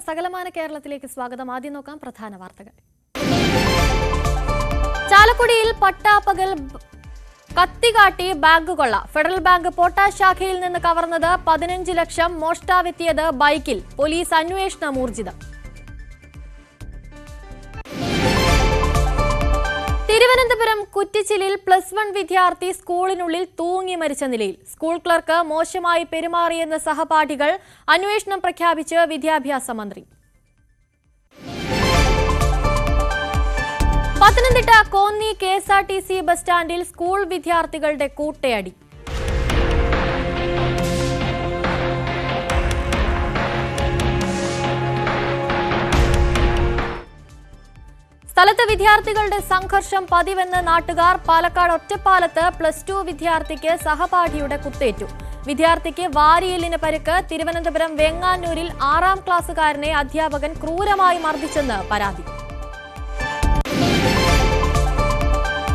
സകലമാന കേരളത്തിലേക്ക് സ്വാഗതം. ആദ്യം നോക്കാം പ്രധാന വാർത്തകൾ. ചാലക്കുടിയിൽ പട്ടാപ്പകൽ കത്തികാട്ടി ബാങ്ക് കൊള്ള. ഫെഡറൽ ബാങ്ക് പോട്ടാഷ് ശാഖയിൽ നിന്ന് കവർന്നത് 15 ലക്ഷം. മോഷ്ടാവെത്തിയത് ബൈക്കിൽ. പോലീസ് അന്വേഷണം ഊർജിതം. തിരുവനന്തപുരം കുറ്റിച്ചിലിൽ +1 വിദ്യാർത്ഥി സ്കൂളിനുള്ളിൽ തൂങ്ങി മരിച്ച നിലയിൽ. സ്കൂൾ ക്ലർക്ക് മോശമായി പെരുമാറിയെന്ന സഹപാഠികൾ. അന്വേഷണം പ്രഖ്യാപിച്ച് വിദ്യാഭ്യാസ മന്ത്രി. പത്തനംതിട്ട കോന്നി KSRTC ബസ് സ്റ്റാൻഡിൽ സ്കൂൾ വിദ്യാർത്ഥികളുടെ കൂട്ടയടി. സ്ഥലത്ത് വിദ്യാർത്ഥികളുടെ സംഘർഷം പതിവെന്ന് നാട്ടുകാർ. പാലക്കാട് ഒറ്റപ്പാലത്ത് +2 വിദ്യാർത്ഥിക്ക് സഹപാഠിയുടെ കുത്തേറ്റു. വിദ്യാർത്ഥിക്ക് വാരിയെല്ലിന് പരിക്ക്. തിരുവനന്തപുരം വെങ്ങാനൂരിൽ 6ാം ക്ലാസ്സുകാരനെ അധ്യാപകൻ ക്രൂരമായി മർദ്ദിച്ചെന്ന് പരാതി.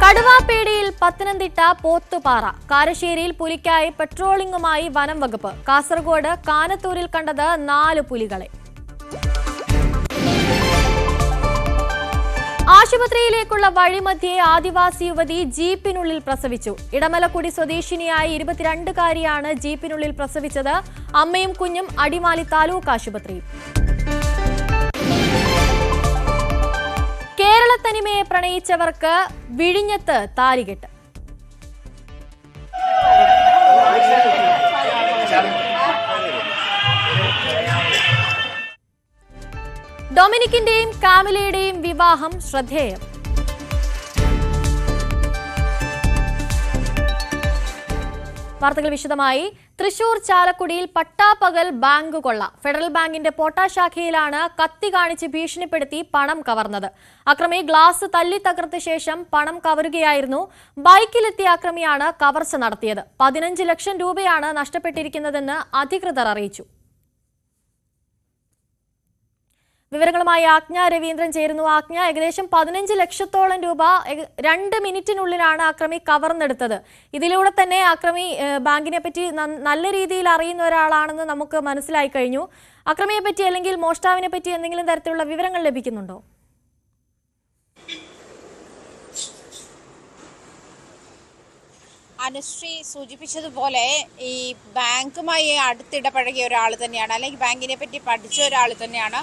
കടുവാപ്പേടിയിൽ പത്തനംതിട്ട പോത്തുപാറ. കാരശ്ശേരിയിൽ പുലിക്കായി പെട്രോളിംഗുമായി വനം വകുപ്പ്. കാസർഗോഡ് കാനത്തൂരിൽ കണ്ടത് 4 പുലികളെ. ആശുപത്രിയിലേക്കുള്ള വഴിമധ്യേ ആദിവാസി യുവതി ജീപ്പിനുള്ളിൽ പ്രസവിച്ചു. ഇടമലക്കുടി സ്വദേശിനിയായ 22-കാരിയാണ് ജീപ്പിനുള്ളിൽ പ്രസവിച്ചത്. അമ്മയും കുഞ്ഞും അടിമാലി താലൂക്ക് ആശുപത്രിയിൽ. കേരളത്തനിമയെ പ്രണയിച്ചവർക്ക് വിഴിഞ്ഞത്ത് താലികെട്ട്. ഡൊമിനിക്കിന്റെയും കാമിലയുടെയും വിവാഹം ശ്രദ്ധേയം. വാർത്തകൾ വിശദമായി. തൃശൂർ ചാലക്കുടിയിൽ പട്ടാപ്പകൽ ബാങ്ക് കൊള്ള. ഫെഡറൽ ബാങ്കിന്റെ പോട്ടാഷ് ശാഖയിലാണ് കത്തി കാണിച്ച് ഭീഷണിപ്പെടുത്തി പണം കവർന്നത്. അക്രമി ഗ്ലാസ് തല്ലി തകർത്ത ശേഷം പണം കവരുകയായിരുന്നു. ബൈക്കിലെത്തിയ അക്രമിയാണ് കവർച്ച നടത്തിയത്. 15 ലക്ഷം രൂപയാണ് നഷ്ടപ്പെട്ടിരിക്കുന്നതെന്ന് അധികൃതർ അറിയിച്ചു. വിവരങ്ങളുമായി ആജ്ഞ രവീന്ദ്രൻ ചേരുന്നു. ആജ്ഞ, ഏകദേശം 15 ലക്ഷത്തോളം രൂപ 2 മിനിറ്റിനുള്ളിലാണ് അക്രമി കവർന്നെടുത്തത്. ഇതിലൂടെ തന്നെ അക്രമി ബാങ്കിനെ പറ്റി നല്ല രീതിയിൽ അറിയുന്ന ഒരാളാണെന്ന് നമുക്ക് മനസ്സിലായി കഴിഞ്ഞു. അക്രമിയെ പറ്റി അല്ലെങ്കിൽ മോഷ്ടാവിനെ പറ്റി എന്തെങ്കിലും തരത്തിലുള്ള വിവരങ്ങൾ ലഭിക്കുന്നുണ്ടോ? അനുശ്രീ സൂചിപ്പിച്ചതുപോലെ ഈ ബാങ്കുമായി അടുത്തിടപഴകിയ ഒരാൾ തന്നെയാണ്, അല്ലെങ്കിൽ ബാങ്കിനെ പറ്റി പഠിച്ച ഒരാൾ തന്നെയാണ്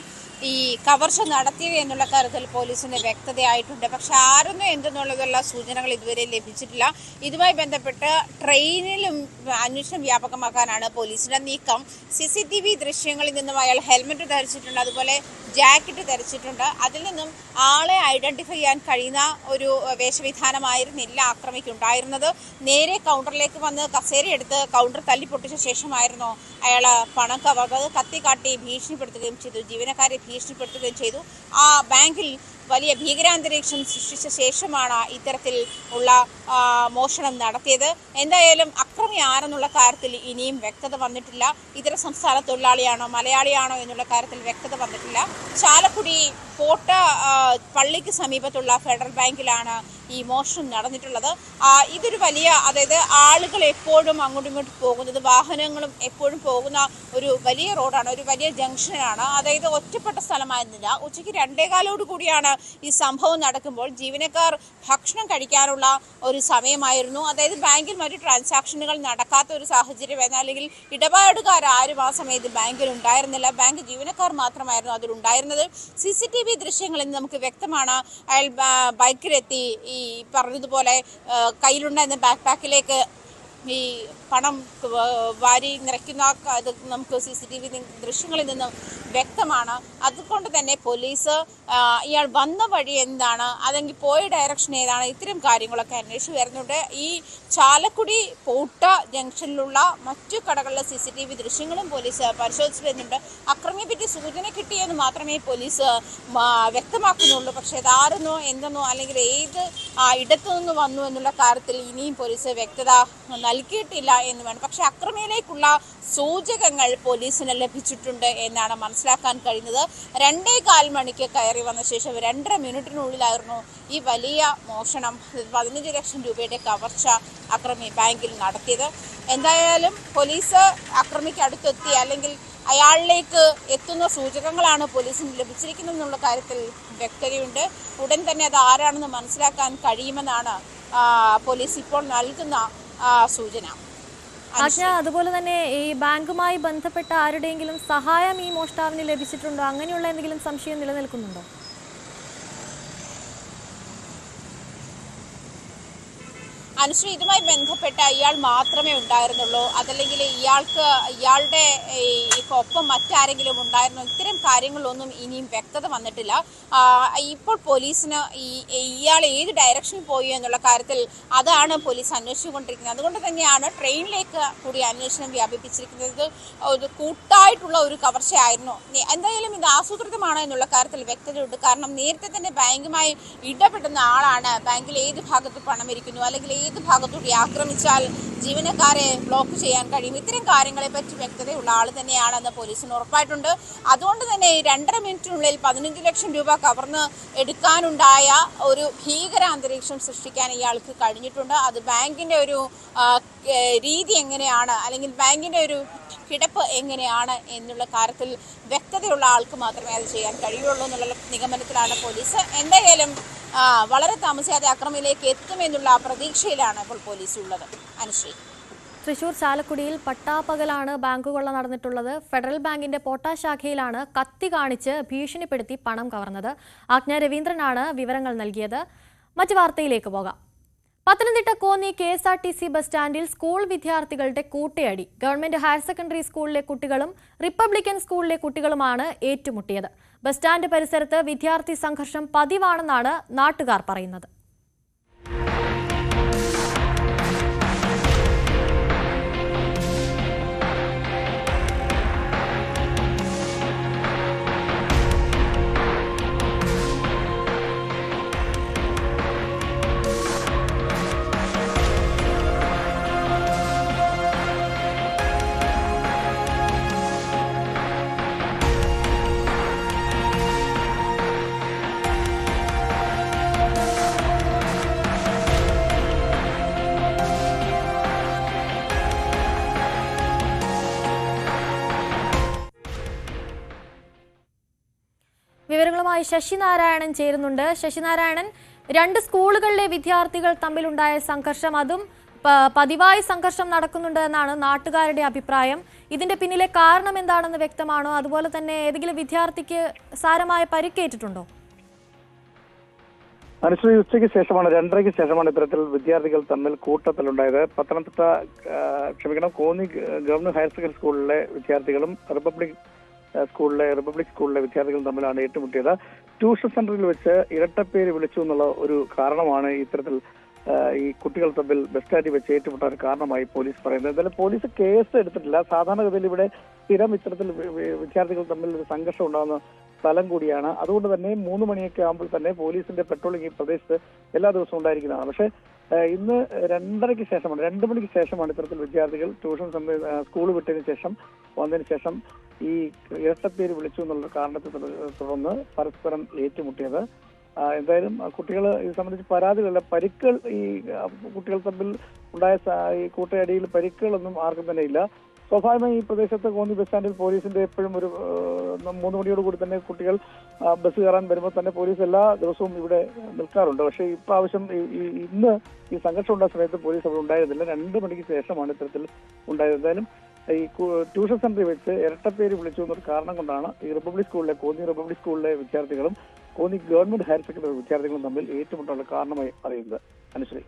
ഈ കവർച്ച നടത്തിയത് എന്നുള്ള കാര്യത്തിൽ പോലീസിന് വ്യക്തതയായിട്ടുണ്ട്. പക്ഷെ ആരൊന്നും എന്തെന്നുള്ളതുള്ള സൂചനകൾ ഇതുവരെ ലഭിച്ചിട്ടില്ല. ഇതുമായി ബന്ധപ്പെട്ട് ട്രെയിനിലും അന്വേഷണം വ്യാപകമാക്കാനാണ് പോലീസിന്റെ നീക്കം. CCTV ദൃശ്യങ്ങളിൽ നിന്നും അയാൾ ഹെൽമെറ്റ് ധരിച്ചിട്ടുണ്ട്, അതുപോലെ ജാക്കറ്റ് ധരിച്ചിട്ടുണ്ട്. അതിൽ നിന്നും ആളെ ഐഡന്റിഫൈ ചെയ്യാൻ കഴിയുന്ന ഒരു വേഷവിധാനമായിരുന്നില്ല ആക്രമിക്കുണ്ടായിരുന്നത്. നേരെ കൗണ്ടറിലേക്ക് വന്ന് കസേരയെടുത്ത് കൗണ്ടർ തല്ലിപ്പൊട്ടിച്ച ശേഷമായിരുന്നു അയാൾ പണം കവർന്നത്. കത്തി കാട്ടി ഭീഷണിപ്പെടുത്തുകയും ചെയ്തു, ജീവനക്കാരെ ഭീഷണിപ്പെടുത്തുകയും ചെയ്തു. ആ ബാങ്കിൽ വലിയ ഭീകരാന്തരീക്ഷം സൃഷ്ടിച്ച ശേഷമാണ് ഇത്തരത്തിൽ ഉള്ള മോഷണം നടത്തിയത്. എന്തായാലും അക്രമി ആരെന്നുള്ള കാര്യത്തിൽ ഇനിയും വ്യക്തത വന്നിട്ടില്ല. ഇതര സംസ്ഥാന തൊഴിലാളിയാണോ മലയാളിയാണോ എന്നുള്ള കാര്യത്തിൽ വ്യക്തത വന്നിട്ടില്ല. ചാലക്കുടി കോട്ട പള്ളിക്ക് സമീപത്തുള്ള ഫെഡറൽ ബാങ്കിലാണ് ഈ മോഷണം നടന്നിട്ടുള്ളത്. ഇതൊരു വലിയ, അതായത് ആളുകൾ എപ്പോഴും അങ്ങോട്ടും ഇങ്ങോട്ടും പോകുന്നത്, വാഹനങ്ങളും എപ്പോഴും പോകുന്ന ഒരു വലിയ റോഡാണ്, ഒരു വലിയ ജംഗ്ഷനാണ്. അതായത് ഒറ്റപ്പെട്ട സ്ഥലമായിരുന്നില്ല. ഉച്ചയ്ക്ക് 2:15 കൂടിയാണ് ഈ സംഭവം നടക്കുമ്പോൾ. ജീവനക്കാർ ഭക്ഷണം കഴിക്കാനുള്ള ഒരു സമയമായിരുന്നു. അതായത് ബാങ്കിൽ മറ്റു ട്രാൻസാക്ഷനുകൾ നടക്കാത്ത ഒരു സാഹചര്യം, അല്ലെങ്കിൽ ഇടപാടുകാരും ആ സമയത്ത് ബാങ്കിൽ ഉണ്ടായിരുന്നില്ല. ബാങ്ക് ജീവനക്കാർ മാത്രമായിരുന്നു അതിലുണ്ടായിരുന്നത്. CCTV ദൃശ്യങ്ങളിൽ നിന്ന് നമുക്ക് വ്യക്തമാണ് അയാൾ ബൈക്കിലെത്തി ഈ പറഞ്ഞതുപോലെ കയ്യിലുണ്ടായിരുന്ന ബാക്ക് പാക്കിലേക്ക് ഈ പണം വാരി നിറയ്ക്കുന്ന അത് നമുക്ക് CCTV ദൃശ്യങ്ങളിൽ നിന്നും വ്യക്തമാണ്. അതുകൊണ്ട് തന്നെ പോലീസ് ഇയാൾ വന്ന വഴി എന്താണ്, അല്ലെങ്കിൽ പോയ ഡയറക്ഷൻ ഏതാണ്, ഇത്തരം കാര്യങ്ങളൊക്കെ അന്വേഷിച്ച് വരുന്നുണ്ട്. ഈ ചാലക്കുടി പോട്ട ജംഗ്ഷനിലുള്ള മറ്റു കടകളിലെ CCTV ദൃശ്യങ്ങളും പോലീസ് പരിശോധിച്ച് വരുന്നുണ്ട്. അക്രമിയെ പറ്റി സൂചന കിട്ടിയെന്ന് മാത്രമേ പോലീസ് വ്യക്തമാക്കുന്നുള്ളൂ. പക്ഷേ അതാരെന്നോ എന്തെന്നോ അല്ലെങ്കിൽ ഏത് ഇടത്തു നിന്ന് വന്നു എന്നുള്ള കാര്യത്തിൽ ഇനിയും പോലീസ് വ്യക്തത നൽകിയിട്ടില്ല എന്ന് വേണം. പക്ഷെ അക്രമിയിലേക്കുള്ള സൂചകങ്ങൾ പോലീസിന് ലഭിച്ചിട്ടുണ്ട് എന്നാണ് മനസ്സിലാക്കാൻ കഴിയുന്നത്. 2.15 മണിക്ക് കയറി വന്ന ശേഷം 2.5 മിനിറ്റിനുള്ളിലായിരുന്നു ഈ വലിയ മോഷണം, 15 ലക്ഷം രൂപയുടെ കവർച്ച അക്രമി ബാങ്കിൽ നടത്തിയത്. എന്തായാലും പോലീസ് അക്രമിക്ക് അടുത്തെത്തി, അല്ലെങ്കിൽ അയാളിലേക്ക് എത്തുന്ന സൂചകങ്ങളാണ് പോലീസിന് ലഭിച്ചിരിക്കുന്നതെന്നുള്ള കാര്യത്തിൽ വ്യക്തതയുണ്ട്. ഉടൻ തന്നെ അത് ആരാണെന്ന് മനസ്സിലാക്കാൻ കഴിയുമെന്നാണ് പോലീസ് ഇപ്പോൾ നൽകുന്ന സൂചന. അതുപോലെ തന്നെ ഈ ബാങ്കുമായി ബന്ധപ്പെട്ട ആരുടെയെങ്കിലും സഹായം ഈ മോഷ്ടാവിന് ലഭിച്ചിട്ടുണ്ടോ? അങ്ങനെയുള്ള എന്തെങ്കിലും സംശയം നിലനിൽക്കുന്നുണ്ടോ? അനുശ്രീ, ഇതുമായി ബന്ധപ്പെട്ട ഇയാൾ മാത്രമേ ഉണ്ടായിരുന്നുള്ളൂ, അതല്ലെങ്കിൽ ഇയാളുടെ ഒപ്പം മറ്റാരെങ്കിലും ഉണ്ടായിരുന്നോ? ഇത്തരം കാര്യങ്ങളിലൊന്നും ഇനിയും വ്യക്തത വന്നിട്ടില്ല. ഇപ്പോൾ പോലീസിന് ഇയാൾ ഏത് ഡയറക്ഷനിൽ പോയി എന്നുള്ള കാര്യത്തിൽ അതാണ് പോലീസ് അന്വേഷിച്ചുകൊണ്ടിരിക്കുന്നത്. അതുകൊണ്ട് തന്നെയാണ് ട്രെയിനിലേക്ക് കൂടി അന്വേഷണം വ്യാപിപ്പിച്ചിരിക്കുന്നത്. കൂട്ടായിട്ടുള്ള ഒരു കവർച്ചയായിരുന്നു. എന്തായാലും ഇത് ആസൂത്രിതമാണ് എന്നുള്ള കാര്യത്തിൽ വ്യക്തതയുണ്ട്. കാരണം നേരത്തെ തന്നെ ബാങ്കുമായി ഇടപെടുന്ന ആളാണ്. ബാങ്കിൽ ഏത് ഭാഗത്ത് പണം ഇരിക്കുന്നു, അല്ലെങ്കിൽ ഏത് ഭാഗത്തൂടി ആക്രമിച്ചാൽ ജീവനക്കാരെ ബ്ലോക്ക് ചെയ്യാൻ കഴിയും, ഇത്തരം കാര്യങ്ങളെ പറ്റി വ്യക്തതയുള്ള ആൾ തന്നെയാണെന്ന് പോലീസിന് ഉറപ്പായിട്ടുണ്ട്. അതുകൊണ്ട് തന്നെ 2.5 മിനിറ്റിനുള്ളിൽ 15 ലക്ഷം രൂപ കവർന്ന് എടുക്കാനുണ്ടായ ഒരു ഭീകര അന്തരീക്ഷം സൃഷ്ടിക്കാൻ ഇയാൾക്ക് കഴിഞ്ഞിട്ടുണ്ട്. അത് ബാങ്കിന്റെ ഒരു രീതി എങ്ങനെയാണ്, അല്ലെങ്കിൽ ബാങ്കിന്റെ ഒരു കിടപ്പ് എങ്ങനെയാണ് എന്നുള്ള കാര്യത്തിൽ വ്യക്തതയുള്ള ആൾക്ക് മാത്രമേ അത് ചെയ്യാൻ കഴിയുള്ളൂ എന്നുള്ള നിഗമനത്തിലാണ് പോലീസ്. എന്തായാലും വളരെ താമസിയാതെ അക്രമിയിലേക്ക് എത്തുമെന്നുള്ള പ്രതീക്ഷയിലാണ് ഇപ്പോൾ പോലീസ് ഉള്ളത്. അനുശ്രീ, തൃശൂർ ചാലക്കുടിയിൽ പട്ടാപ്പകലാണ് ബാങ്ക് കൊള്ള നടന്നിട്ടുള്ളത്. ഫെഡറൽ ബാങ്കിന്റെ പോട്ട ശാഖയിലാണ് കത്തി കാണിച്ച് ഭീഷണിപ്പെടുത്തി പണം കവർന്നത്. ആജ്ഞ രവീന്ദ്രനാണ് വിവരങ്ങൾ നൽകിയത്. മറ്റു വാർത്തയിലേക്ക് പോകാം. പത്തനംതിട്ട കോന്നി KSRTC ബസ് സ്റ്റാൻഡിൽ സ്കൂൾ വിദ്യാർത്ഥികളുടെ കൂട്ടയടി. ഗവൺമെന്റ് ഹയർ സെക്കൻഡറി സ്കൂളിലെ കുട്ടികളും റിപ്പബ്ലിക്കൻ സ്കൂളിലെ കുട്ടികളുമാണ് ഏറ്റുമുട്ടിയത്. ബസ് സ്റ്റാൻഡ് പരിസരത്ത് വിദ്യാർത്ഥി സംഘർഷം പതിവാണെന്നാണ് നാട്ടുകാർ പറയുന്നത്. വിവരങ്ങളുമായി ശശിനാരായണൻ ചേരുന്നുണ്ട്. ശശിനാരായണൻ, 2 സ്കൂളുകളിലെ വിദ്യാർത്ഥികൾ തമ്മിലുണ്ടായ സംഘർഷം, അതും പതിവായി സംഘർഷം നടക്കുന്നുണ്ട് എന്നാണ് നാട്ടുകാരുടെ അഭിപ്രായം. ഇതിന്റെ പിന്നിലെ കാരണം എന്താണെന്ന് വ്യക്തമാണോ? അതുപോലെ തന്നെ ഏതെങ്കിലും വിദ്യാർത്ഥിക്ക് സാരമായ പരിക്കേറ്റിട്ടുണ്ടോ? അനുശ്രീ, ഉച്ചയ്ക്ക് ശേഷമാണ് 2:30-ക്ക് ശേഷമാണ് ഇത്തരത്തിൽ വിദ്യാർത്ഥികൾ തമ്മിൽ കൂട്ടത്തിലുണ്ടായത്. കോന്നി ഗവൺമെന്റ് ഹയർ സെക്കൻഡറി സ്കൂളിലെ വിദ്യാർത്ഥികളും റിപ്പബ്ലിക് സ്കൂളിലെ വിദ്യാർത്ഥികളും തമ്മിലാണ് ഏറ്റുമുട്ടിയത്. ട്യൂഷൻ സെന്ററിൽ വെച്ച് ഇരട്ടപ്പേര് വിളിച്ചു എന്നുള്ള ഒരു കാരണമാണ് ഇത്തരത്തിൽ ഈ കുട്ടികൾ തമ്മിൽ ബസ് സ്റ്റാൻഡിൽ വെച്ച് ഏറ്റുമുട്ടാൻ കാരണമായി പോലീസ് പറയുന്നത്. എന്തായാലും പോലീസ് കേസ് എടുത്തിട്ടില്ല. സാധാരണഗതിയിൽ ഇവിടെ സ്ഥിരം ഇത്തരത്തിൽ വിദ്യാർത്ഥികൾ തമ്മിൽ ഒരു സംഘർഷം ഉണ്ടാകുന്ന സ്ഥലം കൂടിയാണ്. അതുകൊണ്ട് തന്നെ 3 മണിയൊക്കെ ആകുമ്പോൾ തന്നെ പോലീസിന്റെ പെട്രോളിംഗ് ഈ പ്രദേശത്ത് എല്ലാ ദിവസവും ഉണ്ടായിരിക്കുന്നതാണ്. പക്ഷേ ഇന്ന് 2:30-ക്ക് ശേഷമാണ്, 2 മണിക്ക് ശേഷമാണ് ഇത്തരത്തിൽ വിദ്യാർത്ഥികൾ സ്കൂൾ വിട്ടതിന് ശേഷം വന്നതിന് ശേഷം ഈ ഇരട്ടപ്പേര് വിളിച്ചു എന്നുള്ള കാരണത്തെ തുടർന്ന് പരസ്പരം ഏറ്റുമുട്ടിയത്. എന്തായാലും കുട്ടികൾ ഇത് സംബന്ധിച്ച് പരാതികളില്ല. പരിക്കുകൾ ഈ കുട്ടികൾ തമ്മിൽ ഉണ്ടായ ഈ കൂട്ടയടിയിൽ പരിക്കുകളൊന്നും ആർക്കും തന്നെ ഇല്ല. സ്വാഭാവികമായി ഈ പ്രദേശത്ത് കോന്നി ബസ് സ്റ്റാൻഡിൽ പോലീസിന്റെ എപ്പോഴും ഒരു 3 മണിയോട് കൂടി തന്നെ കുട്ടികൾ ബസ് കയറാൻ വരുമ്പോൾ തന്നെ പോലീസ് എല്ലാ ദിവസവും ഇവിടെ നിൽക്കാറുണ്ട്. പക്ഷേ ഇപ്രാവശ്യം ഇന്ന് ഈ സംഘർഷം ഉണ്ടായ സമയത്ത് പോലീസ് അവിടെ ഉണ്ടായിരുന്നില്ല. 2 മണിക്ക് ശേഷമാണ് ഇത്തരത്തിൽ ഉണ്ടായത്. എന്തായാലും ഈ ട്യൂഷൻ സെന്ററിൽ വെച്ച് ഇരട്ടപ്പേര് വിളിച്ചു എന്നൊരു കാരണം കൊണ്ടാണ് ഈ കോന്നി റിപ്പബ്ലിക് സ്കൂളിലെ വിദ്യാർത്ഥികളും കോന്നി ഗവൺമെന്റ് ഹയർ സെക്കൻഡറി വിദ്യാർത്ഥികളും തമ്മിൽ ഏറ്റുമുട്ടാനുള്ള കാരണമായി അറിയുന്നത്. അനുശ്രീ,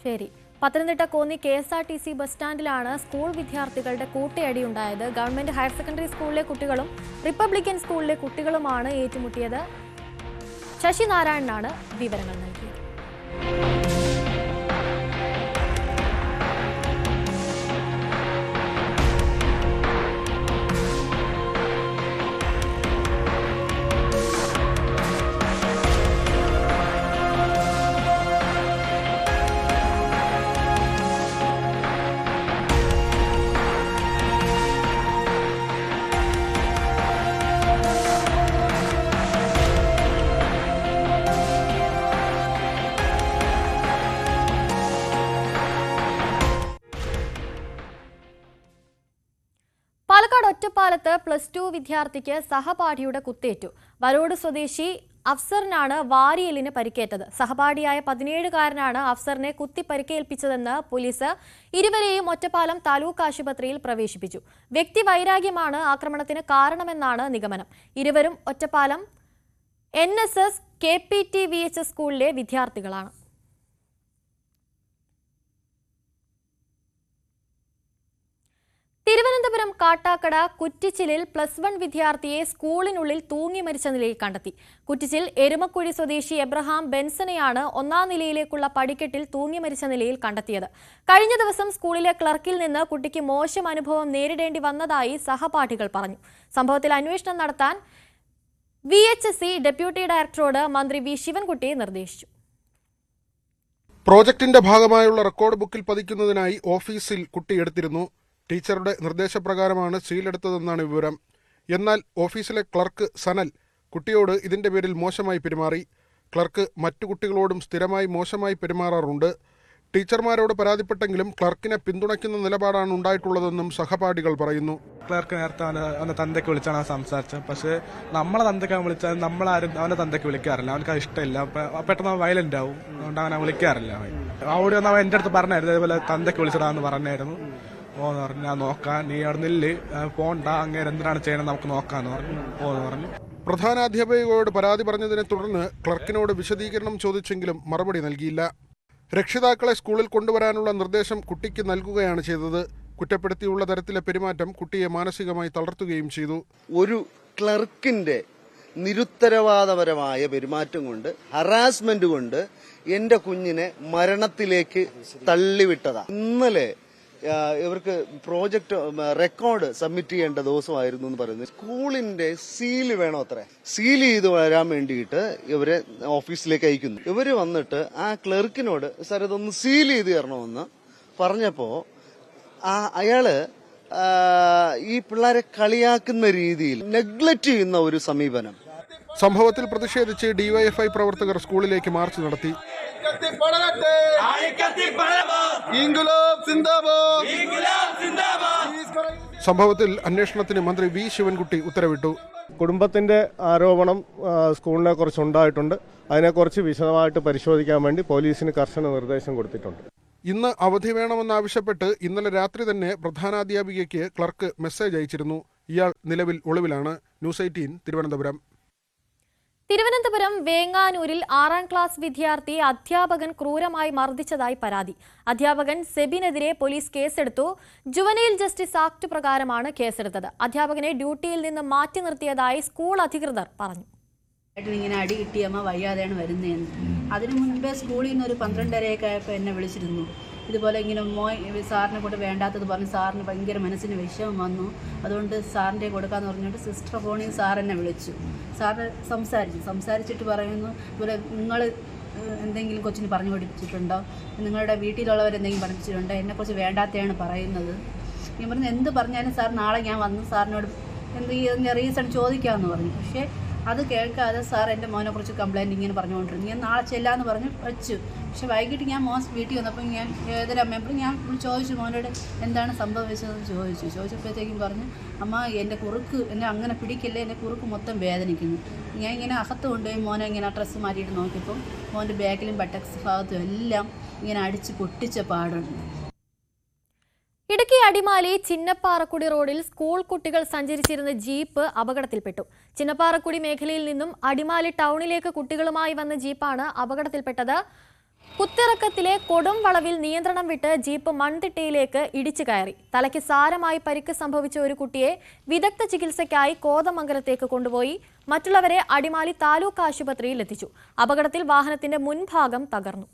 ശരി. പത്തനംതിട്ട കോന്നി KSRTC ബസ് സ്റ്റാൻഡിലാണ് സ്കൂൾ വിദ്യാർത്ഥികളുടെ കൂട്ടയടി ഉണ്ടായത്. ഗവൺമെന്റ് ഹയർ സെക്കൻഡറി സ്കൂളിലെ കുട്ടികളും റിപ്പബ്ലിക്കൻ സ്കൂളിലെ കുട്ടികളുമാണ് ഏറ്റുമുട്ടിയത്. ശശിനാരായണനാണ് വിവരങ്ങൾ നൽകിയത്. ഒറ്റപ്പാലത്ത് +2 വിദ്യാർത്ഥിക്ക് സഹപാഠിയുടെ കുത്തേറ്റു. വരോട് സ്വദേശി അഫ്സറിനാണ് വാരിയലിന് പരിക്കേറ്റത്. സഹപാഠിയായ 17-കാരനാണ് അഫ്സറിനെ കുത്തി പരിക്കേൽപ്പിച്ചതെന്ന് പോലീസ്. ഇരുവരെയും ഒറ്റപ്പാലം താലൂക്ക് ആശുപത്രിയിൽ പ്രവേശിപ്പിച്ചു. വ്യക്തിവൈരാഗ്യമാണ് ആക്രമണത്തിന് കാരണമെന്നാണ് നിഗമനം. ഇരുവരും ഒറ്റപ്പാലം NSS KPT VHS സ്കൂളിലെ വിദ്യാർത്ഥികളാണ്. തിരുവനന്തപുരം കാട്ടാക്കട കുറ്റിച്ചിലിൽ +1 വിദ്യാർത്ഥിയെ സ്കൂളിനുള്ളിൽ തൂങ്ങി മരിച്ച നിലയിൽ കണ്ടെത്തി. കുറ്റിച്ചിൽ എരുമക്കുഴി സ്വദേശി എബ്രഹാം ബെൻസനെയാണ് 1ാം നിലയിലേക്കുള്ള പടിക്കെട്ടിൽ തൂങ്ങി മരിച്ച നിലയിൽ കണ്ടെത്തിയത്. കഴിഞ്ഞ ദിവസം സ്കൂളിലെ ക്ലർക്കിൽ നിന്ന് കുട്ടിക്ക് മോശം അനുഭവം നേരിടേണ്ടി വന്നതായി സഹപാഠികൾ പറഞ്ഞു. സംഭവത്തിൽ അന്വേഷണം നടത്താൻ VHSE ഡെപ്യൂട്ടി ഡയറക്ടറോട് മന്ത്രി വി ശിവൻകുട്ടി നിർദ്ദേശിച്ചു. പ്രോജക്ടിന്റെ ഭാഗമായുള്ള റെക്കോർഡ് ബുക്കിൽ പതിക്കുന്നതിനായി ഓഫീസിൽ കുട്ടി എടുത്തിരുന്നു. ടീച്ചറുടെ നിർദ്ദേശപ്രകാരമാണ് സീലെടുത്തതെന്നാണ് വിവരം. എന്നാൽ ഓഫീസിലെ ക്ലർക്ക് സനൽ കുട്ടിയോട് ഇതിന്റെ പേരിൽ മോശമായി പെരുമാറി. ക്ലർക്ക് മറ്റു കുട്ടികളോടും സ്ഥിരമായി മോശമായി പെരുമാറാറുണ്ട്. ടീച്ചർമാരോട് പരാതിപ്പെട്ടെങ്കിലും ക്ലർക്കിനെ പിന്തുണയ്ക്കുന്ന നിലപാടാണ് ഉണ്ടായിട്ടുള്ളതെന്നും സഹപാഠികൾ പറയുന്നു. ക്ലർക്ക് നേരത്തെ അവനെ തന്തയ്ക്ക് വിളിച്ചാണ് സംസാരിച്ചത്. പക്ഷേ നമ്മളെ തന്തയ്ക്ക് വിളിച്ചാൽ നമ്മളാരും അവനെ തന്തയ്ക്ക് വിളിക്കാറില്ല. അവനക്ക് അത് ഇഷ്ടമില്ല. പെട്ടെന്ന് വയലന്റ് ആവും. അതുകൊണ്ട് അവനെ വിളിക്കാറില്ല. അവിടെ വന്ന് അവൻ എൻ്റെ അടുത്ത് പറഞ്ഞായിരുന്നു, അതേപോലെ തന്തയ്ക്ക് വിളിച്ചതാന്ന് പറഞ്ഞായിരുന്നു. ഓന്ന് പറഞ്ഞു, ഞാൻ നോക്കാം, നീ അവിടെ നില്ല്, പോണ്ട, അങ്ങനെ എന്തിനാണ് ചെയ്യണം, നമുക്ക് നോക്കാന്ന് പറഞ്ഞു. ഓന്ന് പറഞ്ഞു. പ്രധാനാധ്യാപികയോട് പരാതി പറഞ്ഞതിനെ തുടർന്ന് ക്ലർക്കിനോട് വിശദീകരണം ചോദിച്ചെങ്കിലും മറുപടി നൽകിയില്ല. രക്ഷിതാക്കളെ സ്കൂളിൽ കൊണ്ടുവരാനുള്ള നിർദ്ദേശം കുട്ടിക്ക് നൽകുകയാണ് ചെയ്തത്. കുറ്റപ്പെടുത്തിയുള്ള തരത്തിലെ പെരുമാറ്റം കുട്ടിയെ മാനസികമായി തളർത്തുകയും ചെയ്തു. ഒരു ക്ലർക്കിന്റെ നിരുത്തരവാദപരമായ പെരുമാറ്റം കൊണ്ട്, ഹറാസ്മെന്റ് കൊണ്ട് എന്റെ കുഞ്ഞിനെ മരണത്തിലേക്ക് തള്ളിവിട്ടതാ. ഇന്നലെ ഇവർക്ക് പ്രോജക്റ്റ് റെക്കോർഡ് സബ്മിറ്റ് ചെയ്യേണ്ട ദിവസമായിരുന്നു എന്ന് പറയുന്നത്. സ്കൂളിന്റെ സീല് വേണോ അത്ര, സീൽ ചെയ്ത് വരാൻ വേണ്ടിയിട്ട് ഇവരെ ഓഫീസിലേക്ക് അയക്കുന്നു. ഇവര് വന്നിട്ട് ആ ക്ലർക്കിനോട് സാർ ഇതൊന്ന് സീൽ ചെയ്ത് തരണമെന്ന് പറഞ്ഞപ്പോ അയാള് ഈ പിള്ളേരെ കളിയാക്കുന്ന രീതിയിൽ നെഗ്ലക്ട് ചെയ്യുന്ന ഒരു സമീപനം. സംഭവത്തിൽ പ്രതിഷേധിച്ച് DYFI പ്രവർത്തകർ സ്കൂളിലേക്ക് മാർച്ച് നടത്തി. സംഭവത്തിൽ അന്വേഷണത്തിന് മന്ത്രി വി ശിവൻകുട്ടി ഉത്തരവിട്ടു. കുടുംബത്തിന്റെ ആരോപണം സ്കൂളിനെ കുറിച്ച് ഉണ്ടായിട്ടുണ്ട്. അതിനെക്കുറിച്ച് വിശദമായിട്ട് പരിശോധിക്കാൻ വേണ്ടി പോലീസിന് കർശന നിർദ്ദേശം കൊടുത്തിട്ടുണ്ട്. ഇന്ന് അവധി വേണമെന്നാവശ്യപ്പെട്ട് ഇന്നലെ രാത്രി തന്നെ പ്രധാനാധ്യാപികയ്ക്ക് ക്ലർക്ക് മെസ്സേജ് അയച്ചിരുന്നു. ഇയാൾ നിലവിൽ ഒളിവിലാണ്. ന്യൂസ് 18 തിരുവനന്തപുരം. തിരുവനന്തപുരം വേങ്ങാനൂരിൽ 6ാം ക്ലാസ് വിദ്യാർത്ഥിയെ അധ്യാപകൻ ക്രൂരമായി മർദ്ദിച്ചതായി പരാതി. അധ്യാപകൻ സെബിനെതിരെ പോലീസ് കേസെടുത്തു. ജുവനൈൽ ജസ്റ്റിസ് ആക്ട് പ്രകാരമാണ് കേസെടുത്തത്. അധ്യാപകനെ ഡ്യൂട്ടിയിൽ നിന്ന് മാറ്റി നിർത്തിയതായി സ്കൂൾ അധികൃതർ പറഞ്ഞു. ഇങ്ങനെ അടി കിട്ടിയമ്മ വയ്യാതെയാണ് വരുന്നതെന്ന്. അതിനു മുൻപേ സ്കൂളിൽ നിന്ന് ഒരു 12:30 ആയപ്പോൾ എന്നെ വിളിച്ചിരുന്നു. ഇതുപോലെ ഇങ്ങനെ സാറിനെ കൊണ്ട് വേണ്ടാത്തത് പറഞ്ഞ് സാറിന് ഭയങ്കര മനസ്സിന് വിഷമം വന്നു. അതുകൊണ്ട് സാറിൻ്റെ കൊടുക്കാന്ന് പറഞ്ഞിട്ട് സിസ്റ്റർ ഫോണിൽ സാർ എന്നെ വിളിച്ചു. സാറ് സംസാരിച്ചിട്ട് പറയുന്നു, ഇതുപോലെ നിങ്ങൾ എന്തെങ്കിലും കൊച്ചിന് പറഞ്ഞു പഠിപ്പിച്ചിട്ടുണ്ടോ, നിങ്ങളുടെ വീട്ടിലുള്ളവരെന്തെങ്കിലും പഠിപ്പിച്ചിട്ടുണ്ടോ, എന്നെക്കുറിച്ച് വേണ്ടാത്തതാണ് പറയുന്നത്. ഞാൻ പറഞ്ഞു എന്ത് പറഞ്ഞാലും സാർ നാളെ ഞാൻ വന്ന് സാറിനോട് എന്തെങ്കിലും റീസൺ ചോദിക്കാമെന്ന് പറഞ്ഞു. പക്ഷേ അത് കേൾക്കാതെ സാർ എൻ്റെ മോനെക്കുറിച്ച് കംപ്ലയിൻറ്റ് ഇങ്ങനെ പറഞ്ഞുകൊണ്ടിരുന്നു. ഞാൻ നാളെ ചെല്ലാമെന്ന് പറഞ്ഞ് വെച്ചു. പക്ഷെ വൈകിട്ട് ഞാൻ വീട്ടിൽ വന്നപ്പോൾ ഞാൻ ഏതൊരു അമ്മയപ്പോഴും ഞാൻ ചോദിച്ചു, മോനോട് എന്താണ് സംഭവിച്ചതെന്ന് ചോദിച്ചപ്പോഴത്തേക്കും പറഞ്ഞു, അമ്മ എൻ്റെ കുറുക്ക് എന്നെ അങ്ങനെ പിടിക്കല്ലേ, എൻ്റെ കുറുക്ക് മൊത്തം വേദനിക്കുന്നു. ഞാൻ ഇങ്ങനെ അകത്ത് കൊണ്ടുപോയി മോനെ ഇങ്ങനെ ഡ്രസ്സ് മാറ്റിയിട്ട് നോക്കിയപ്പോൾ മോൻ്റെ ബാക്കിലും ബട്ടക്സ് ഭാഗത്തും എല്ലാം ഇങ്ങനെ അടിച്ച് പൊട്ടിച്ച പാടുണ്ട്. ഇടുക്കി അടിമാലി ചിന്നപ്പാറക്കുടി റോഡിൽ സ്കൂൾ കുട്ടികൾ സഞ്ചരിച്ചിരുന്ന ജീപ്പ് അപകടത്തിൽപ്പെട്ടു. ചിന്നപ്പാറക്കുടി മേഖലയിൽ നിന്നും അടിമാലി ടൗണിലേക്ക് കുട്ടികളുമായി വന്ന ജീപ്പാണ് അപകടത്തിൽപ്പെട്ടത്. കുത്തിറക്കത്തിലെ കൊടും വളവിൽ നിയന്ത്രണം വിട്ട് ജീപ്പ് മൺതിട്ടയിലേക്ക് ഇടിച്ചു കയറി. തലയ്ക്ക് സാരമായി പരിക്ക് സംഭവിച്ച ഒരു കുട്ടിയെ വിദഗ്ധ ചികിത്സയ്ക്കായി കോതമംഗലത്തേക്ക് കൊണ്ടുപോയി. മറ്റുള്ളവരെ അടിമാലി താലൂക്ക് ആശുപത്രിയിൽ എത്തിച്ചു. അപകടത്തിൽ വാഹനത്തിന്റെ മുൻഭാഗം തകർന്നു.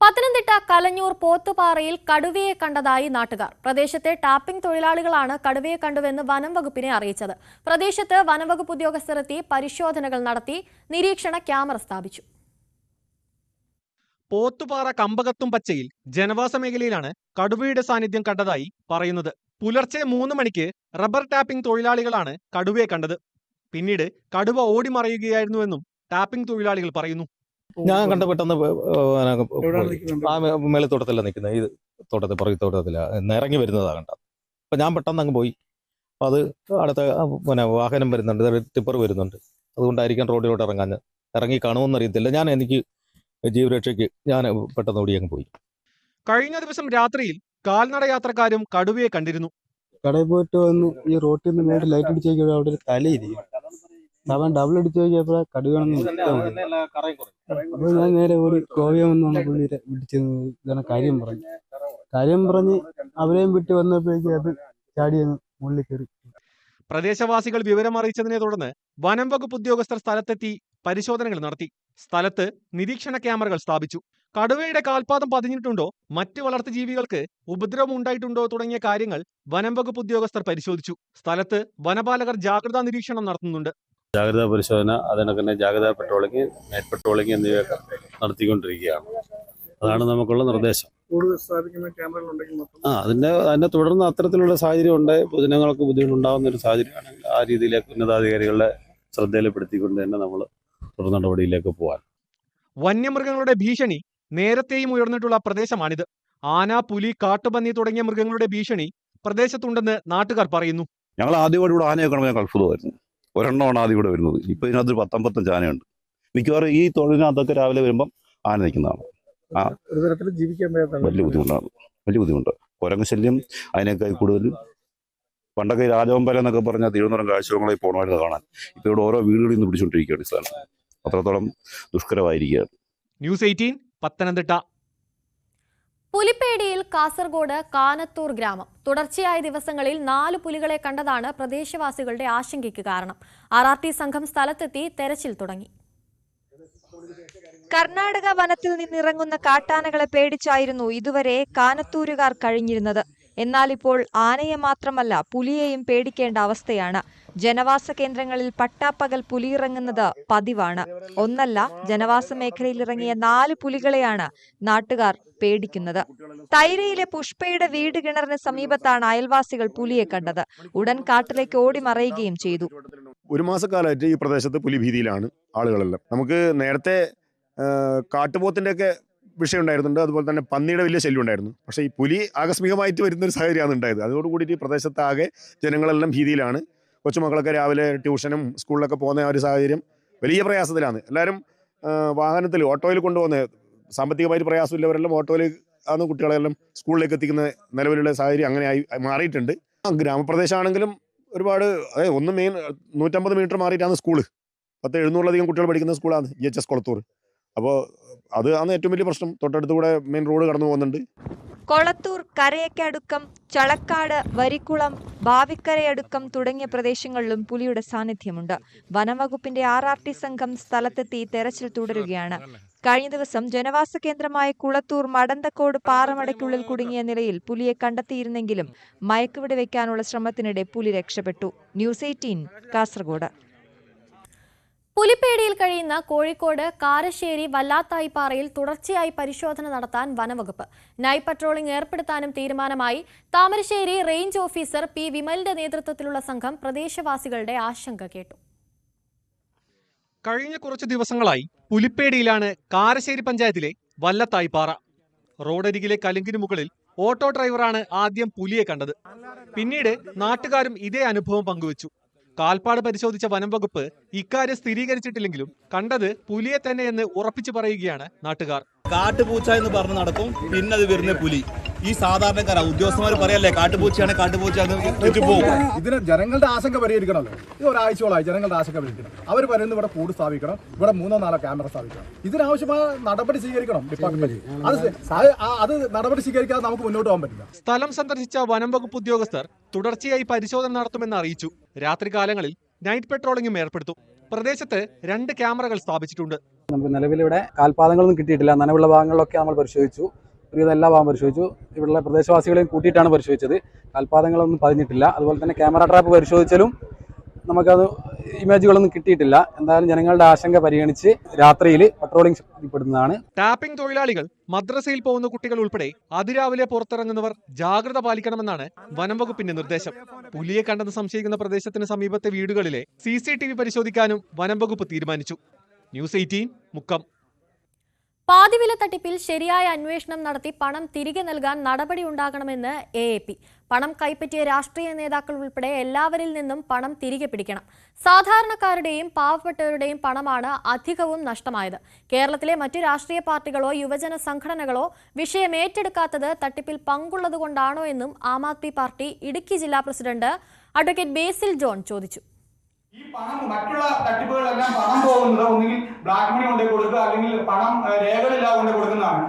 പത്തനംതിട്ട കലഞ്ഞൂർ പോത്തുപാറയിൽ കടുവയെ കണ്ടതായി നാട്ടുകാർ. പ്രദേശത്തെ ടാപ്പിംഗ് തൊഴിലാളികളാണ് കടുവയെ കണ്ടുവെന്ന് വനം വകുപ്പിനെ അറിയിച്ചത്. പ്രദേശത്ത് വനംവകുപ്പ് ഉദ്യോഗസ്ഥർ എത്തി പരിശോധനകൾ നടത്തി. നിരീക്ഷണ ക്യാമറ സ്ഥാപിച്ചു. പോത്തുപാറ കമ്പകത്തും പച്ചയിൽ ജനവാസ മേഖലയിലാണ് കടുവയുടെ സാന്നിധ്യം കണ്ടതായി പറയുന്നത്. പുലർച്ചെ 3 മണിക്ക് റബ്ബർ ടാപ്പിംഗ് തൊഴിലാളികളാണ് കടുവയെ കണ്ടത്. പിന്നീട് കടുവ ഓടിമറയുകയായിരുന്നുവെന്നും ടാപ്പിംഗ് തൊഴിലാളികൾ പറയുന്നു. ഞാൻ കണ്ട പെട്ടെന്ന് ആ മേലത്തോട്ടത്തിലാണ് നിൽക്കുന്നത്, ഈ തോട്ടത്തിൽ പുറകെ തോട്ടത്തിലാണ് ഇറങ്ങി വരുന്നതാണ് കണ്ടത്. അപ്പം ഞാൻ പെട്ടെന്ന് അങ്ങ് പോയി. അപ്പം അത് അടുത്ത വാഹനം വരുന്നുണ്ട്, ടിപ്പർ വരുന്നുണ്ട്, അതുകൊണ്ടായിരിക്കും റോഡിലോട്ട് ഇറങ്ങി കാണുമെന്നറിയത്തില്ല. എനിക്ക് ജീവരക്ഷയ്ക്ക് ഞാൻ പെട്ടെന്ന് ഓടി അങ്ങ് പോയി. കഴിഞ്ഞ ദിവസം രാത്രിയിൽ കാൽനട യാത്രക്കാരും കടുവയെ കണ്ടിരുന്നു. കടയിൽ പോയിട്ട് വന്ന് ഈ റോട്ടിൽ നിന്ന് മേടിച്ച് ലൈറ്റ് അടിച്ച് നോക്കിയപ്പോൾ അവിടെ ഒരു തലയിരിക്കും. അവൻ ഡബിൾ അടിച്ച് നോക്കിയപ്പോൾ കടുവയാണെന്ന് അപ്പോൾ ഞാൻ നേരെ ഓടി കോവയെന്നാണ് പുള്ളിയെ വിളിച്ചത്. ഇതാണ് കാര്യം പറഞ്ഞ് അവരെയും വിട്ട് വന്നപ്പോഴേക്കും അത് ചാടിയെന്ന് മുകളിൽ കയറി. പ്രദേശവാസികൾ വിവരം അറിയിച്ചതിനെ തുടർന്ന് വനം വകുപ്പ് ഉദ്യോഗസ്ഥർ സ്ഥലത്തെത്തി പരിശോധനകൾ നടത്തി. സ്ഥലത്ത് നിരീക്ഷണ ക്യാമറകൾ സ്ഥാപിച്ചു. കടുവയുടെ കാൽപാദം പതിഞ്ഞിട്ടുണ്ടോ, മറ്റ് വളർത്തുജീവികൾക്ക് ഉപദ്രവം ഉണ്ടായിട്ടുണ്ടോ തുടങ്ങിയ കാര്യങ്ങൾ വനം വകുപ്പ് ഉദ്യോഗസ്ഥർ പരിശോധിച്ചു. സ്ഥലത്ത് വനപാലകർ ജാഗ്രതാ നിരീക്ഷണം നടത്തുന്നുണ്ട്. ജാഗ്രതാ പരിശോധന, അതിനൊക്കെ തന്നെ ജാഗ്രതാ പെട്രോളിംഗ്, നൈറ്റ് പെട്രോളിംഗ് എന്നിവയൊക്കെ നടത്തിക്കൊണ്ടിരിക്കുകയാണ്. അതാണ് നമുക്കുള്ള നിർദ്ദേശം. അതിനെ തുടർന്ന് അത്തരത്തിലുള്ള സാഹചര്യം ഉണ്ട്, പൊതുജനങ്ങൾക്ക് ബുദ്ധിമുട്ടുണ്ടാകുന്ന ഒരു സാഹചര്യമാണെങ്കിൽ ആ രീതിയിലേക്ക് ഉന്നതാധികാരികളുടെ ശ്രദ്ധയിൽപ്പെടുത്തിക്കൊണ്ട് തന്നെ നമ്മൾ തുടർ നടപടിയിലേക്ക് പോകാൻ. വന്യമൃഗങ്ങളുടെ ഭീഷണി നേരത്തെയും ഉയർന്നിട്ടുള്ള പ്രദേശമാണിത്. ആന, പുലി, കാട്ടുപന്നി തുടങ്ങിയ മൃഗങ്ങളുടെ ഭീഷണി പ്രദേശത്തുണ്ടെന്ന് നാട്ടുകാർ പറയുന്നു. ഞങ്ങൾ ആദ്യമായിട്ട് ഇവിടെ ആനയെ കാണുമ്പോൾ ഞങ്ങൾ അത്ഭുതമായിരുന്നു. ഒരെണ്ണമാണ് ആദ്യം ഇവിടെ വരുന്നത്. ഇപ്പൊ ഇതിനകത്ത് 10-15 ആനയുണ്ട്. മിക്കവാറും ഈ തൊഴിലിനകത്തൊക്കെ രാവിലെ വരുമ്പം ആന നിൽക്കുന്നതാണ്. വലിയ ബുദ്ധിമുട്ട്. കുരങ്ങ് ശല്യം അതിനേക്കാൾ കൂടുതൽ. പണ്ടൊക്കെ രാജവമ്പല എന്നൊക്കെ പറഞ്ഞാൽ തിരുവനന്തപുരം കാഴ്ചകളായി പോകണമായിരുന്നു കാണാൻ. ഇപ്പൊ ഇവിടെ ഓരോ വീടുകളിൽ നിന്ന് പിടിച്ചുകൊണ്ടിരിക്കുകയാണ് ഈ സ്ഥലം. അത്രത്തോളം ദുഷ്കരമായിരിക്കുകയാണ്. ന്യൂസ് 18 പത്തനംതിട്ട. പുലിപ്പേടിയിൽ കാസർഗോഡ് കാനത്തൂർ ഗ്രാമം. തുടർച്ചയായ ദിവസങ്ങളിൽ 4 പുലികളെ കണ്ടതാണ് പ്രദേശവാസികളുടെ ആശങ്കയ്ക്ക് കാരണം. RRT സംഘം സ്ഥലത്തെത്തി തെരച്ചിൽ തുടങ്ങി. കർണാടക വനത്തിൽ നിന്നിറങ്ങുന്ന കാട്ടാനകളെ പേടിച്ചായിരുന്നു ഇതുവരെ കാനത്തൂരുകാർ കഴിഞ്ഞിരുന്നത്. എന്നാൽ ഇപ്പോൾ ആനയെ മാത്രമല്ല പുലിയെയും പേടിക്കേണ്ട അവസ്ഥയാണ്. ജനവാസ കേന്ദ്രങ്ങളിൽ പട്ടാപ്പകൽ പുലിയിറങ്ങുന്നത് പതിവാണ്. ഒന്നല്ല, ജനവാസ മേഖലയിൽ ഇറങ്ങിയ 4 പുലികളെയാണ് നാട്ടുകാർ പേടിക്കുന്നത്. തൈരയിലെ പുഷ്പയുടെ വീട് കിണറിന് സമീപത്താണ് അയൽവാസികൾ പുലിയെ കണ്ടത്. ഉടൻ കാട്ടിലേക്ക് ഓടി മറയുകയും ചെയ്തു. ഒരു മാസക്കാലമായിട്ട് ഈ പ്രദേശത്ത് പുലി ഭീതിയിലാണ് ആളുകളെല്ലാം. നമുക്ക് നേരത്തെ കാട്ടുപോത്തിന്റെ ഒക്കെ വിഷയം ഉണ്ടായിരുന്നുണ്ട്, അതുപോലെ തന്നെ പന്നിയുടെ വലിയ ശല്യം ഉണ്ടായിരുന്നു. പക്ഷേ ഈ പുലി ആകസ്മികമായിട്ട് വരുന്നൊരു സാഹചര്യമാണ് ഉണ്ടായത്. അതോടുകൂടിയിട്ട് ഈ പ്രദേശത്താകെ ജനങ്ങളെല്ലാം ഭീതിയിലാണ്. കൊച്ചുമക്കളൊക്കെ രാവിലെ ട്യൂഷനും സ്കൂളിലൊക്കെ പോകുന്ന ആ ഒരു സാഹചര്യം വലിയ പ്രയാസത്തിലാണ്. എല്ലാവരും വാഹനത്തിൽ, ഓട്ടോയിൽ കൊണ്ടുപോകുന്ന, സാമ്പത്തികമായിട്ട് പ്രയാസമില്ലവരെല്ലാം ഓട്ടോയിൽ ആണ് കുട്ടികളെല്ലാം സ്കൂളിലേക്ക് എത്തിക്കുന്ന നിലവിലുള്ള സാഹചര്യം അങ്ങനെയായി മാറിയിട്ടുണ്ട്. ഗ്രാമപ്രദേശമാണെങ്കിലും ഒരുപാട്, ഒന്ന് മെയിൻ 150 മീറ്റർ മാറിയിട്ടാണ് സ്കൂള്. 700-ലധികം കുട്ടികൾ പഠിക്കുന്ന സ്കൂളാണ് EHS കൊളത്തൂർ. അപ്പോൾ അത് ആണ് ഏറ്റവും വലിയ പ്രശ്നം. തൊട്ടടുത്ത് കൂടെ മെയിൻ റോഡ് കടന്നു പോകുന്നുണ്ട്. കൊളത്തൂർ, കരയക്കടുക്കം, ചളക്കാട്, വരിക്കുളം, ഭാവിക്കരയടുക്കം തുടങ്ങിയ പ്രദേശങ്ങളിലും പുലിയുടെ സാന്നിധ്യമുണ്ട്. വനംവകുപ്പിന്റെ RRT സംഘം സ്ഥലത്തെത്തി തെരച്ചിൽ തുടരുകയാണ്. കഴിഞ്ഞ ദിവസം ജനവാസ കേന്ദ്രമായ കുളത്തൂർ മടന്തക്കോട് പാറമടയ്ക്കുള്ളിൽ കുടുങ്ങിയ നിലയിൽ പുലിയെ കണ്ടെത്തിയിരുന്നെങ്കിലും മയക്കുവെടി വയ്ക്കാനുള്ള ശ്രമത്തിനിടെ പുലി രക്ഷപ്പെട്ടു. ന്യൂസ് 18 കാസർഗോഡ്. പുലിപ്പേടിയിൽ കഴിയുന്ന കോഴിക്കോട് കാരശ്ശേരി വല്ലാത്തായിപ്പാറയിൽ തുടർച്ചയായി പരിശോധന നടത്താൻ വനവകുപ്പ്. നൈറ്റ് പട്രോളിംഗ് ഏർപ്പെടുത്താനും തീരുമാനമായി. Thamarassery range officer P. വിമലിന്റെ നേതൃത്വത്തിലുള്ള സംഘം പ്രദേശവാസികളുടെ ആശങ്ക കേട്ടു. കഴിഞ്ഞ കുറച്ചു ദിവസങ്ങളായി പുലിപ്പേടിയിലാണ് കാരശ്ശേരി പഞ്ചായത്തിലെ വല്ലത്തായിപ്പാറ. റോഡരികിലെ കലുങ്കിന് മുകളിൽ ഓട്ടോ ഡ്രൈവറാണ് ആദ്യം പുലിയെ കണ്ടത്. പിന്നീട് നാട്ടുകാരും ഇതേ അനുഭവം പങ്കുവച്ചു. കാൽപ്പാട് പരിശോധിച്ച വനം വകുപ്പ് ഇക്കാര്യം സ്ഥിരീകരിച്ചിട്ടില്ലെങ്കിലും കണ്ടത് പുലിയെ തന്നെയെന്ന് ഉറപ്പിച്ചു പറയുകയാണ് നാട്ടുകാർ. കാട്ടുപൂച്ച എന്ന് പറഞ്ഞ് നടക്കും, പിന്നെ അത് വരുന്ന പുലി. ഈ സാധാരണക്കാരാ ഉദ്യോഗസ്ഥന്മാർ പറയല്ലേ കാട്ടുപൂച്ചയാണ് ഇതിന് ജനങ്ങളുടെ ആശങ്ക പരിഹരിക്കണമല്ലോ. ഇത് ഒരാഴ്ചയോളായി ജനങ്ങളുടെ ആശങ്ക പരിഹരിക്കണം. അവർ പറയുന്നത് ഇവിടെ കൂട് സ്ഥാപിക്കണം, ഇവിടെ 3-4 ക്യാമറ സ്ഥാപിക്കണം. ഇതിനാവശ്യമായ നടപടി സ്വീകരിക്കണം ഡിപ്പാർട്ട്മെന്റ്. അത് നടപടി സ്വീകരിക്കാതെ നമുക്ക് മുന്നോട്ട് പോകാൻ പറ്റില്ല. സ്ഥലം സന്ദർശിച്ച വനം വകുപ്പ് ഉദ്യോഗസ്ഥർ തുടർച്ചയായി പരിശോധന നടത്തുമെന്ന് അറിയിച്ചു. രാത്രികാലങ്ങളിൽ നൈറ്റ് പെട്രോളിംഗും ഏർപ്പെടുത്തും. പ്രദേശത്ത് 2 ക്യാമറകൾ സ്ഥാപിച്ചിട്ടുണ്ട്. നമുക്ക് നിലവിലിവിടെ കാൽപാദങ്ങളൊന്നും കിട്ടിയിട്ടില്ല. നനവുള്ള ഭാഗങ്ങളിലൊക്കെ നമ്മൾ പരിശോധിച്ചു. ഒരുവിധം എല്ലാ ഭാഗം പരിശോധിച്ചു. ഇവിടെയുള്ള പ്രദേശവാസികളെയും കൂട്ടിയിട്ടാണ് പരിശോധിച്ചത്. കാൽപാദങ്ങളൊന്നും പതിഞ്ഞിട്ടില്ല. അതുപോലെ തന്നെ ക്യാമറ ട്രാപ്പ് പരിശോധിച്ചാലും നമുക്കത് ഇമേജുകളൊന്നും കിട്ടിയിട്ടില്ല. എന്തായാലും ജനങ്ങളുടെ ആശങ്ക പരിഗണിച്ച് രാത്രിയിൽ പട്രോളിംഗ് ശക്തിപ്പെടുന്നതാണ്. ടാപ്പിംഗ് തൊഴിലാളികൾ, മദ്രസയിൽ പോകുന്ന കുട്ടികൾ ഉൾപ്പെടെ അതിരാവിലെ പുറത്തിറങ്ങുന്നവർ ജാഗ്രത പാലിക്കണമെന്നാണ് വനം വകുപ്പിന്റെ നിർദ്ദേശം. പുലിയെ കണ്ടെന്ന് സംശയിക്കുന്ന പ്രദേശത്തിന് സമീപത്തെ വീടുകളിലെ CCTV പരിശോധിക്കാനും വനം വകുപ്പ് തീരുമാനിച്ചു. ന്യൂസ് 18 മുക്കം. പാതിവില തട്ടിപ്പിൽ ശരിയായ അന്വേഷണം നടത്തി പണം തിരികെ നൽകാൻ നടപടിയുണ്ടാകണമെന്ന് AAP. പണം കൈപ്പറ്റിയ രാഷ്ട്രീയ നേതാക്കൾ ഉൾപ്പെടെ എല്ലാവരിൽ നിന്നും പണം തിരികെ പിടിക്കണം. സാധാരണക്കാരുടെയും പാവപ്പെട്ടവരുടെയും പണമാണ് അധികവും നഷ്ടമായത്. കേരളത്തിലെ മറ്റു രാഷ്ട്രീയ പാർട്ടികളോ യുവജന സംഘടനകളോ വിഷയം ഏറ്റെടുക്കാത്തത് തട്ടിപ്പിൽ പങ്കുള്ളതുകൊണ്ടാണോ എന്നും ആം ആദ്മി പാർട്ടി ഇടുക്കി ജില്ലാ പ്രസിഡന്റ് അഡ്വക്കേറ്റ് ബേസിൽ ജോൺ ചോദിച്ചു. ഈ പണം മറ്റുള്ള തട്ടിപ്പുകളെല്ലാം പണം പോകുന്നത് ഒന്നുകിൽ ബ്ലാക്ക് മണി കൊണ്ടേ കൊടുക്കുക, അല്ലെങ്കിൽ പണം രേഖകളില്ലാതെ കൊണ്ടേ കൊടുക്കുന്നതാണ്.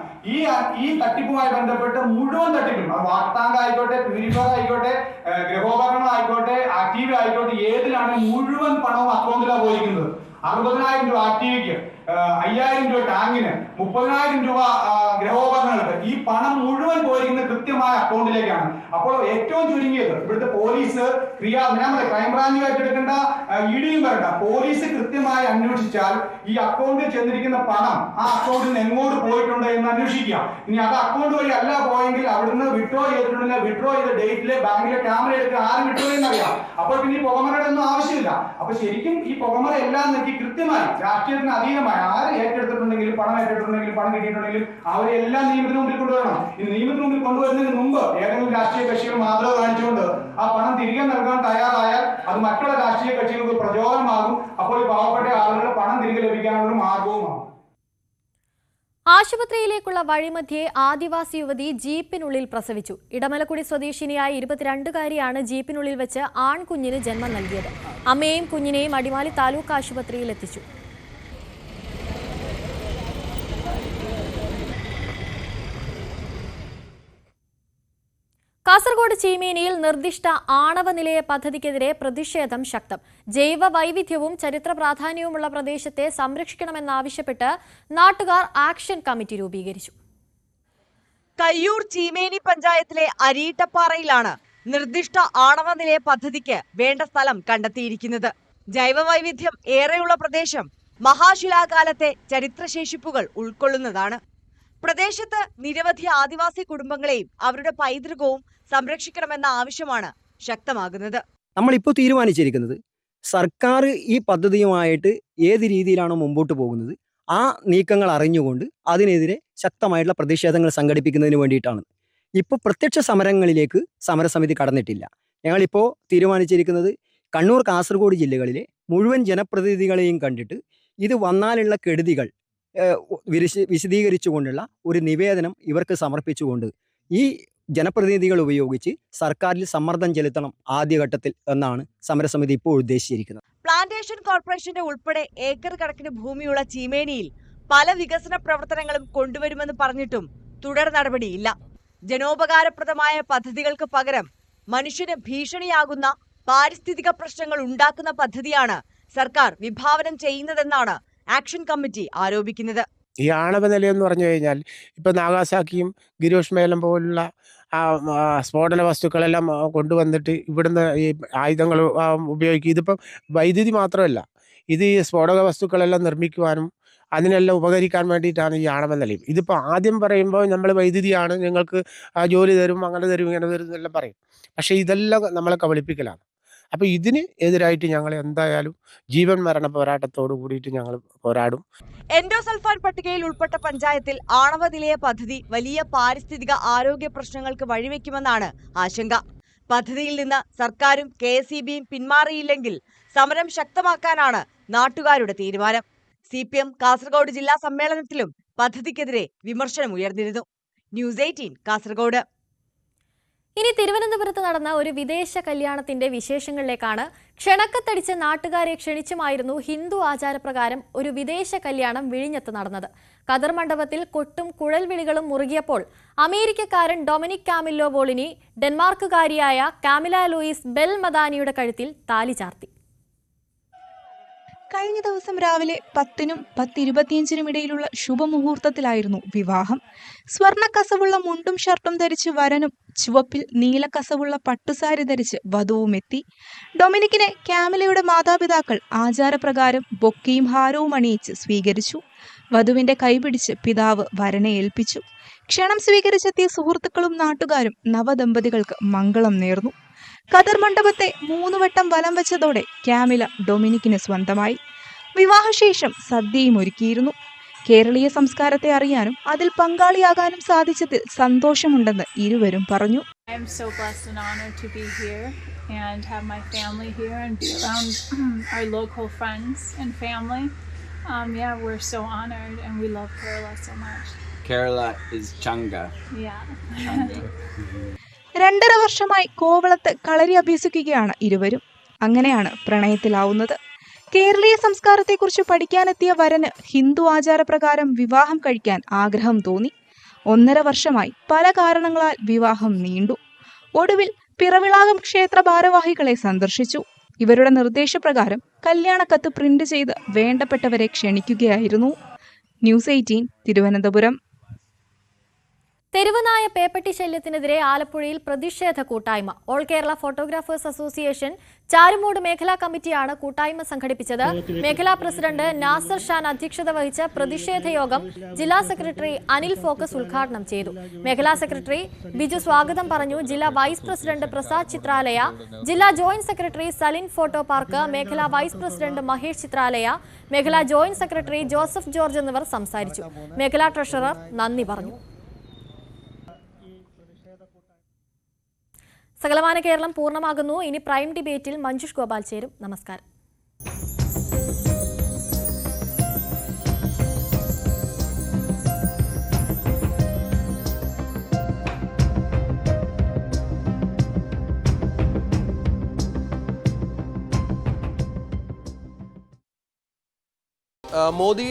ഈ തട്ടിപ്പുമായി ബന്ധപ്പെട്ട് മുഴുവൻ തട്ടിപ്പും, വാട്ടർ ടാങ്ക് ആയിക്കോട്ടെ, പ്യൂരിഫയർ ആയിക്കോട്ടെ, ഗൃഹോപകരണം ആയിക്കോട്ടെ, ആക്റ്റീവ് ആയിക്കോട്ടെ, ഏതിലാണ് മുഴുവൻ പണവും അക്കൗണ്ടിലാണ് പോയിരിക്കുന്നത്. 60,000 രൂപ ആക്റ്റീവിക്ക്, 5,000 രൂപ ടാങ്കിന്, 30,000 രൂപ ഗൃഹോപകരണങ്ങൾക്ക്, ഈ പണം മുഴുവൻ പോയിരിക്കുന്നത് കൃത്യമായ അക്കൗണ്ടിലേക്കാണ്. അപ്പോൾ ഏറ്റവും ചുരുങ്ങിയത് ഇവിടുത്തെ പോലീസ് ക്രൈംബ്രാഞ്ച് ഏറ്റെടുക്കേണ്ട, ഇഡിയും വരണ്ട, പോലീസ് കൃത്യമായി അന്വേഷിച്ചാൽ ഈ അക്കൗണ്ടിൽ ചെന്നിരിക്കുന്ന പണം ആ അക്കൗണ്ടിൽ നിന്ന് എങ്ങോട്ട് പോയിട്ടുണ്ട് എന്ന് അന്വേഷിക്കുക. ഇനി അത് അക്കൗണ്ട് വഴി അല്ല പോയെങ്കിൽ അവിടുന്ന് വിഡ്രോ ചെയ്തിട്ടുണ്ടെങ്കിൽ വിഡ്രോ ചെയ്ത ഡേറ്റിലെ ബാങ്കിലെ ക്യാമറ എടുക്കുക, ആരും വിഡ്രോ ചെയ്യുന്നറിയാം. അപ്പോൾ പിന്നെ ഈ പുകമറയുടെ ഒന്നും ആവശ്യമില്ല. അപ്പൊ ശരിക്കും ഈ പുകമറ എല്ലാം നോക്കി കൃത്യമായി രാഷ്ട്രീയത്തിന് അതീതമായി ആര് ഏറ്റെടുത്തിട്ടുണ്ടെങ്കിലും പണം ഏറ്റെടുത്തിട്ടുണ്ടെങ്കിലും പണം കിട്ടിയിട്ടുണ്ടെങ്കിലും അവരെ എല്ലാം നിയമത്തിന് മുമ്പിൽ കൊണ്ടുവരണം. ഈ നിയമത്തിന് മുമ്പിൽ കൊണ്ടുവരുന്നതിന് മുമ്പ് ഏതെങ്കിലും രാഷ്ട്രീയ കക്ഷികൾ മാതൃക കാണിച്ചുകൊണ്ട് ആ പണം തിരികെ നൽകാൻ തയ്യാറായാൽ അത് മറ്റുള്ള രാഷ്ട്രീയ കക്ഷികൾക്ക് പ്രചോദനമാകും. അപ്പോൾ ഈ പാവപ്പെട്ട ആളുകളുടെ പണം തിരികെ ലഭിക്കാനുള്ള മാർഗവുമാകും. ആശുപത്രിയിലേക്കുള്ള വഴിമധ്യേ ആദിവാസി യുവതി ജീപ്പിനുള്ളിൽ പ്രസവിച്ചു. ഇടമലക്കുടി സ്വദേശിനിയായ 22-കാരിയാണ് ജീപ്പിനുള്ളിൽ വെച്ച് ആൺകുഞ്ഞിന് ജന്മം നൽകിയത്. അമ്മയെയും കുഞ്ഞിനെയും അടിമാലി താലൂക്ക് ആശുപത്രിയിൽ എത്തിച്ചു. കാസർഗോഡ് ചീമേനിയിൽ നിർദ്ദിഷ്ട ആണവ നിലയ പദ്ധതിക്കെതിരെ പ്രതിഷേധം ശക്തം. ജൈവ വൈവിധ്യവും ചരിത്ര പ്രാധാന്യവുമുള്ള പ്രദേശത്തെ സംരക്ഷിക്കണമെന്നാവശ്യപ്പെട്ട് നാട്ടുകാർ ആക്ഷൻ കമ്മിറ്റി രൂപീകരിച്ചു. കയ്യൂർ ചീമേനി പഞ്ചായത്തിലെ അരീട്ടപ്പാറയിലാണ് നിർദ്ദിഷ്ട ആണവ നിലയ പദ്ധതിക്ക് വേണ്ട സ്ഥലം കണ്ടെത്തിയിരിക്കുന്നത്. ജൈവ വൈവിധ്യം ഏറെയുള്ള പ്രദേശം മഹാശിലാകാലത്തെ ചരിത്രശേഷിപ്പുകൾ ഉൾക്കൊള്ളുന്നതാണ്. പ്രദേശത്ത് നിരവധി ആദിവാസി കുടുംബങ്ങളെയും അവരുടെ പൈതൃകവും സംരക്ഷിക്കണമെന്ന ആവശ്യമാണ് ശക്തമാകുന്നത്. നമ്മളിപ്പോൾ തീരുമാനിച്ചിരിക്കുന്നത് സർക്കാർ ഈ പദ്ധതിയുമായിട്ട് ഏത് രീതിയിലാണോ മുമ്പോട്ട് പോകുന്നത് ആ നീക്കങ്ങൾ അറിഞ്ഞുകൊണ്ട് അതിനെതിരെ ശക്തമായിട്ടുള്ള പ്രതിഷേധങ്ങൾ സംഘടിപ്പിക്കുന്നതിന് വേണ്ടിയിട്ടാണ്. ഇപ്പോൾ പ്രത്യക്ഷ സമരങ്ങളിലേക്ക് സമരസമിതി കടന്നിട്ടില്ല. ഞങ്ങളിപ്പോൾ തീരുമാനിച്ചിരിക്കുന്നത് കണ്ണൂർ, കാസർഗോഡ് ജില്ലകളിലെ മുഴുവൻ ജനപ്രതിനിധികളെയും കണ്ടിട്ട് ഇത് വന്നാലുള്ള കെടുതികൾ വിശദീകരിച്ചുകൊണ്ടുള്ള ഒരു നിവേദനം ഇവർക്ക് സമർപ്പിച്ചുകൊണ്ട് ഈ ജനപ്രതിനിധികൾ ഉപയോഗിച്ച് സർക്കാരിൽ സമ്മർദ്ദം ചെലുത്തണം ആദ്യഘട്ടത്തിൽ എന്നാണ് സമരസമിതി ഇപ്പോൾ ഉദ്ദേശിച്ചിരിക്കുന്നത്. പ്ലാന്റേഷൻ കോർപ്പറേഷന്റെ ഉൾപ്പെടെ ഏക്കർ കണക്കിന് ഭൂമിയുള്ള ചീമേനിയിൽ പല വികസന പ്രവർത്തനങ്ങളും കൊണ്ടുവരുമെന്ന് പറഞ്ഞിട്ടും തുടർ നടപടിയില്ല. ജനോപകാരപ്രദമായ പദ്ധതികൾക്ക് പകരം മനുഷ്യന് ഭീഷണിയാകുന്ന പാരിസ്ഥിതിക പ്രശ്നങ്ങൾ ഉണ്ടാക്കുന്ന പദ്ധതിയാണ് സർക്കാർ വിഭാവനം ചെയ്യുന്നതെന്നാണ് ആക്ഷൻ കമ്മിറ്റി ആരോപിക്കുന്നത്. ഈ ആണവ നിലയം എന്ന് പറഞ്ഞു കഴിഞ്ഞാൽ ഇപ്പൊ നാഗാസാക്കിയും ഗിരോഷ്മേലം പോലുള്ള സ്ഫോടന വസ്തുക്കളെല്ലാം കൊണ്ടുവന്നിട്ട് ഇവിടുന്ന് ഈ ആയുധങ്ങൾ ഉപയോഗിക്കും. ഇതിപ്പം വൈദ്യുതി മാത്രമല്ല, ഇത് ഈ സ്ഫോടക വസ്തുക്കളെല്ലാം നിർമ്മിക്കുവാനും അതിനെല്ലാം ഉപകരിക്കാൻ വേണ്ടിയിട്ടാണ് ഈ ആണവ നിലയം. ഇതിപ്പോൾ ആദ്യം പറയുമ്പോൾ നമ്മൾ വൈദ്യുതിയാണ്, നിങ്ങൾക്ക് ജോലി തരും, അങ്ങനെ തരും, ഇങ്ങനെ തരും എന്നെല്ലാം പറയും. പക്ഷേ ഇതെല്ലാം നമ്മളെ കബളിപ്പിക്കലാണ്. അപ്പോൾ ഇതിന് എതിരായിട്ട് ഞങ്ങൾ എന്തായാലും ജീവൻ മരണ പോരാട്ടത്തോട് കൂടിയിട്ട് ഞങ്ങൾ പോരാടും. എൻഡോസൾഫാൻ പട്ടികയിൽ ഉൾപ്പെട്ട പഞ്ചായത്തിൽ ആണവ നിലയ പദ്ധതി വലിയ പാരിസ്ഥിതിക ആരോഗ്യ പ്രശ്നങ്ങൾക്ക് വഴിവെക്കുമെന്നാണ് ആശങ്ക. പദ്ധതിയിൽ നിന്ന് സർക്കാരും KSEBയും പിന്മാറിയില്ലെങ്കിൽ സമരം ശക്തമാക്കാനാണ് നാട്ടുകാരുടെ തീരുമാനം. CPM കാസർഗോഡ് ജില്ലാ സമ്മേളനത്തിലും പദ്ധതിക്കെതിരെ വിമർശനം ഉയർന്നിരുന്നു. ന്യൂസ് 18 കാസർഗോഡ്. ഇനി തിരുവനന്തപുരത്ത് നടന്ന ഒരു വിദേശ കല്യാണത്തിന്റെ വിശേഷങ്ങളിലേക്കാണ്. ക്ഷണക്കത്തടിച്ച് നാട്ടുകാരെ ക്ഷണിച്ചുമായിരുന്നു ഹിന്ദു ആചാരപ്രകാരം ഒരു വിദേശ കല്യാണം വിഴിഞ്ഞത്ത് നടന്നത്. ഖദർ മണ്ഡപത്തിൽ കൊട്ടും കുഴൽവിളികളും മുറുകിയപ്പോൾ അമേരിക്കക്കാരൻ ഡൊമിനിക് കാമില്ലോ വോളിനി ഡെൻമാർക്കുകാരിയായ കാമില ലൂയിസ് ബെൽ മദാനിയുടെ കഴുത്തിൽ താലി ചാർത്തി. കഴിഞ്ഞ ദിവസം രാവിലെ 10-നും 10:25-നും ഇടയിലുള്ള ശുഭമുഹൂർത്തത്തിലായിരുന്നു വിവാഹം. സ്വർണ്ണ കസവുള്ള മുണ്ടും ഷർട്ടും ധരിച്ച് വരനും ചുവപ്പിൽ നീല കസവുള്ള പട്ടുസാരി ധരിച്ച് വധുവും എത്തി. ഡൊമിനിക്കിനെ കാമിലയുടെ മാതാപിതാക്കൾ ആചാരപ്രകാരം ബൊക്കയും ഹാരവും അണിയിച്ച് സ്വീകരിച്ചു. വധുവിന്റെ കൈപിടിച്ച് പിതാവ് വരനെ ഏൽപ്പിച്ചു. ക്ഷണം സ്വീകരിച്ചെത്തിയ സുഹൃത്തുക്കളും നാട്ടുകാരും നവദമ്പതികൾക്ക് മംഗളം നേർന്നു. ഖദർ മണ്ഡപത്തെ 3 വട്ടം വലം വെച്ചതോടെ കാമില ഡൊമിനിക്കിന് സ്വന്തമായി. വിവാഹശേഷം സദ്യയും ഒരുക്കിയിരുന്നു. കേരളീയ സംസ്കാരത്തെ അറിയാനും അതിൽ പങ്കാളിയാകാനും സാധിച്ചതിൽ സന്തോഷമുണ്ടെന്ന് ഇരുവരും പറഞ്ഞു. I am so blessed and honored to be here and have my family here and be around our local friends and family. Yeah, we're so honored and we love Kerala so much. Kerala is Changa. Yeah. 2.5 വർഷമായി കോവളത്ത് കളരി അഭ്യസിക്കുകയാണ് ഇരുവരും. അങ്ങനെയാണ് പ്രണയത്തിലാവുന്നത്. കേരളീയ സംസ്കാരത്തെക്കുറിച്ച് പഠിക്കാനെത്തിയ വരന് ഹിന്ദു ആചാരപ്രകാരം വിവാഹം കഴിക്കാൻ ആഗ്രഹം തോന്നി. 1.5 വർഷമായി പല കാരണങ്ങളാൽ വിവാഹം നീണ്ടു. ഒടുവിൽ പിറവിളാകം ക്ഷേത്ര ഭാരവാഹികളെ സന്ദർശിച്ചു. ഇവരുടെ നിർദ്ദേശപ്രകാരം കല്യാണക്കത്ത് പ്രിന്റ് ചെയ്ത് വേണ്ടപ്പെട്ടവരെ ക്ഷണിക്കുകയായിരുന്നു. ന്യൂസ് 18 തിരുവനന്തപുരം. തെരുവുനായ പേപ്പട്ടി ശല്യത്തിനെതിരെ ആലപ്പുഴയിൽ പ്രതിഷേധ കൂട്ടായ്മ. All Kerala photographers association Charummood മേഖലാ കമ്മിറ്റിയാണ് കൂട്ടായ്മ സംഘടിപ്പിച്ചത്. മേഖലാ പ്രസിഡന്റ് നാസർ ഷാൻ അധ്യക്ഷത വഹിച്ച പ്രതിഷേധ യോഗം ജില്ലാ സെക്രട്ടറി അനിൽ ഫോക്കസ് ഉദ്ഘാടനം ചെയ്തു. മേഖലാ സെക്രട്ടറി ബിജു സ്വാഗതം പറഞ്ഞു. ജില്ലാ വൈസ് പ്രസിഡന്റ് പ്രസാദ് ചിത്രാലയ, ജില്ലാ joint secretary Salin photo park, മേഖലാ വൈസ് പ്രസിഡന്റ് മഹേഷ് ചിത്രാലയ, മേഖലാ ജോയിന്റ് സെക്രട്ടറി ജോസഫ് ജോർജ് എന്നിവർ സംസാരിച്ചു. മേഖലാ ട്രഷറർ നന്ദി പറഞ്ഞു. സകലമാന കേരളം പൂർണ്ണമാകുന്നു. ഇനി പ്രൈം ഡിബേറ്റിൽ മഞ്ജുഷ് ഗോപാൽ ചേരും. നമസ്കാരം. മോദി